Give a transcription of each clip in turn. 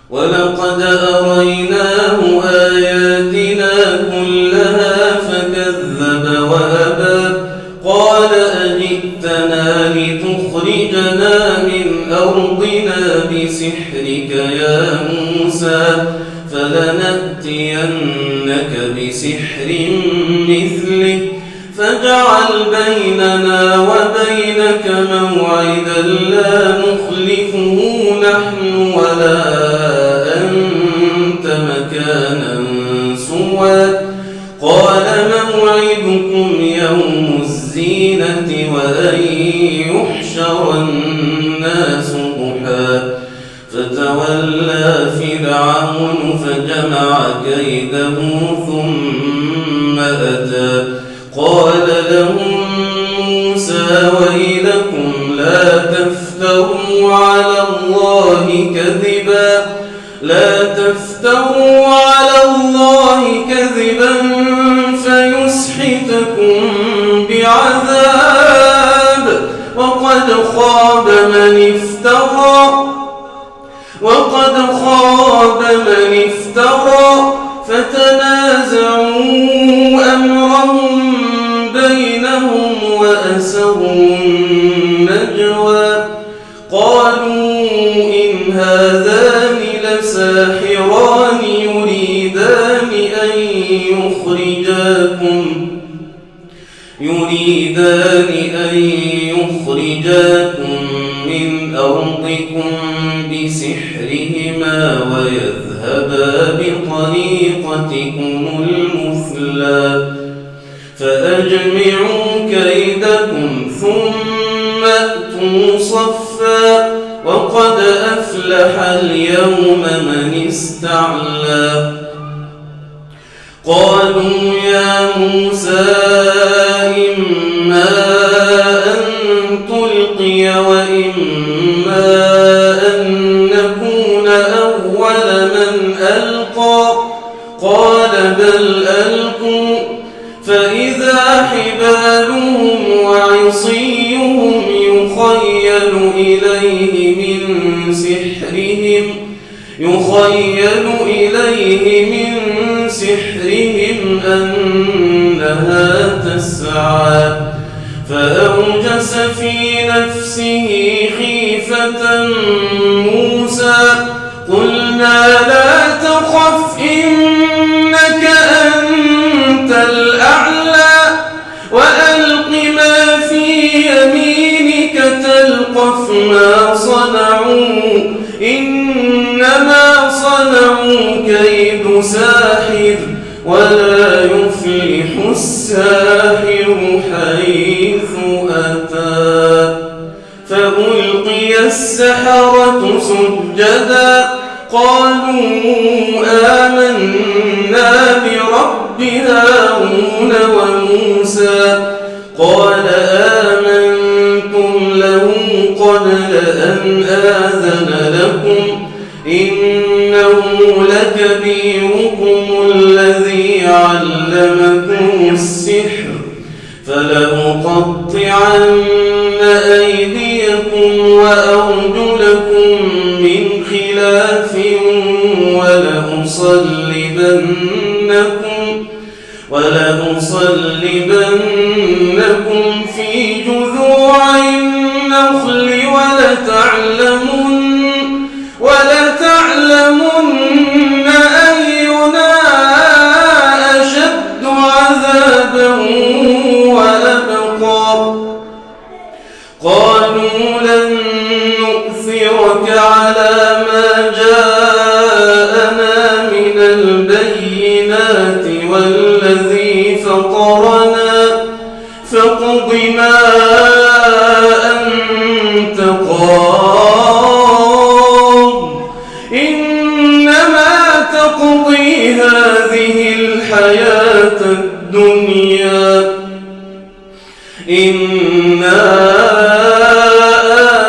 ولقد أريناه آياتنا كلها فكذب وأبى قال أجئتنا لتخرجنا من أرضنا بسحرك يا موسى فلنأتينك بسحر مثله فاجعل بيننا وبينك موعدا لا نخلفه نحن ولا أنت مكانا سوى قال موعدكم يوم الزينة وأن يحشر الناس ضحى فتولى فرعون فجمع كيده ثم أتى قال لهم موسى ويلكم لا تفتروا على الله كذبا فيسحتكم بعذاب وقد خاب من افترى فتنازعوا أمرهم بينهم وأسروا النجوى قالوا إن هذان لساحران يريدان أن يخرجاكم من أرضكم بسحرهما ويذهبا بطريقتكم المثلى فأجمعوا كيدكم ثم أتوا صفا وقد أفلح اليوم من استعلى قالوا يا موسى إما أن تلقي وإما أن نكون أول من ألقى قال بل ألقوا فإذا حبالهم وعصيهم يخيل إليه من سحرهم أنها تسعى فأوجس في نفسه خيفة موسى قلنا لا تخف إنك أنت الأعلى وألق ما في يمينك تلقف ما صنعوا إنما صنعوا كيد ساحر ولا يفلح الساحر حيث أتى فألقي السحرة سجدا قالوا آمنا برب هارون وموسى قال آمنتم له قبل أن آذن لكم إنه لكبيركم الذي علمكم السحر فلأقطعن أيديكم وأرجلكم من خلاف ولأصلبنكم في جذوع النخل ولتعلمن أينا أشد عذابا وأبقى قالوا لن نؤثرك على ما جاءنا من البينات والذي فطرنا فاقض ما أنت قاض إنما تقضي هذه الحياة الدنيا إنا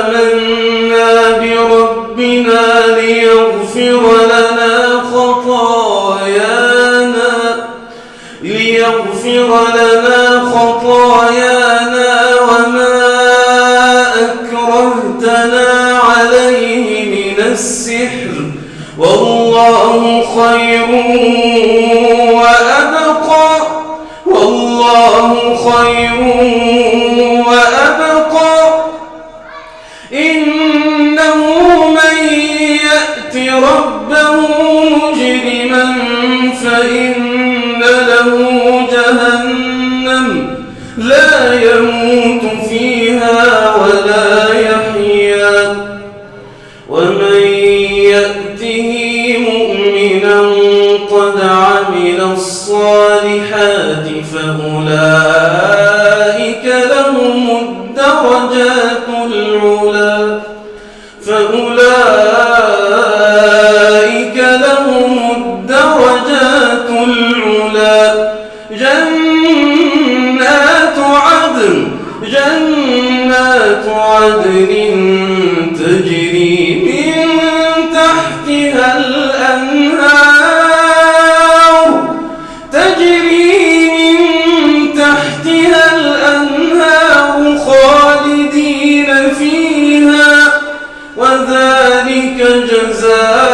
آمنا بربنا ليغفر لنا خطايانا وما أكرهتنا عليه من السحر والله خير وأبقى والله خير وأبقى إنه من يأت ربه مجرما فإن له جهنم لا يموت فيها ولا يحيا ومن يأته مؤمنا قد عمل الصالحات فأولئك لهم الدرجات العلى جنات عدن تجري من تحتها الأنهار خالدين فيها وذلك جزاء